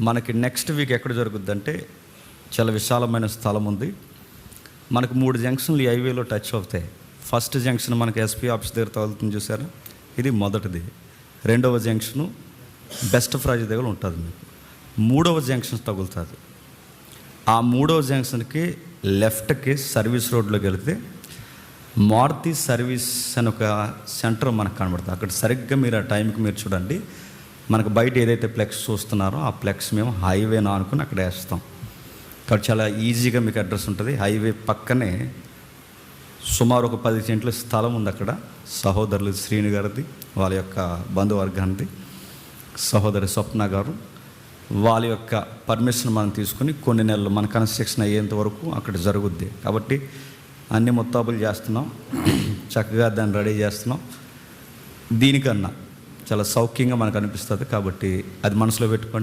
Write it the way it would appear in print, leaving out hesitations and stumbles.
మనకి next week ఎక్కడ జరుగుద్దంటే చాలా విశాలమైన స్థలం ఉంది. మనకు 3 జంక్షన్లు ఈ హైవేలో టచ్ అవుతాయి. ఫస్ట్ జంక్షన్ మనకి ఎస్పీ ఆఫీస్ దగ్గర తగులుతుంది చూసారా, ఇది మొదటిది. రెండవ జంక్షను బెస్ట్ ఫ్రైజ్ దగ్గర ఉంటుంది. మీకు 3వ జంక్షన్ తగులుతుంది. ఆ 3వ జంక్షన్కి లెఫ్ట్కి సర్వీస్ రోడ్లోకి వెళితే మారుతి సర్వీస్ అని ఒక సెంటర్ మనకు కనబడుతుంది. అక్కడ సరిగ్గా మీరు ఆ టైంకి మీరు చూడండి. మనకు బయట ఏదైతే ఫ్లెక్స్ చూస్తున్నారో ఆ ఫ్లెక్స్ మేము హైవేనా అనుకుని అక్కడ వేస్తాం. కాబట్టి చాలా ఈజీగా మీకు అడ్రస్ ఉంటుంది. హైవే పక్కనే సుమారు ఒక 10 సెంట్ల స్థలం ఉంది. అక్కడ సహోదరులు శ్రీని గారిది, వాళ్ళ యొక్క బంధువర్గానికి సహోదరి స్వప్న గారు, వాళ్ళ యొక్క పర్మిషన్ మనం తీసుకుని కొన్ని నెలలు మన కన్స్ట్రక్షన్ అయ్యేంత వరకు అక్కడ జరుగుద్ది. కాబట్టి అన్ని ముస్తాబులు చేస్తున్నాం, చక్కగా దాన్ని రెడీ చేస్తున్నాం. దీనికన్నా చాలా సౌఖ్యంగా మనకు అనిపిస్తుంది. కాబట్టి అది మనసులో పెట్టుకోండి.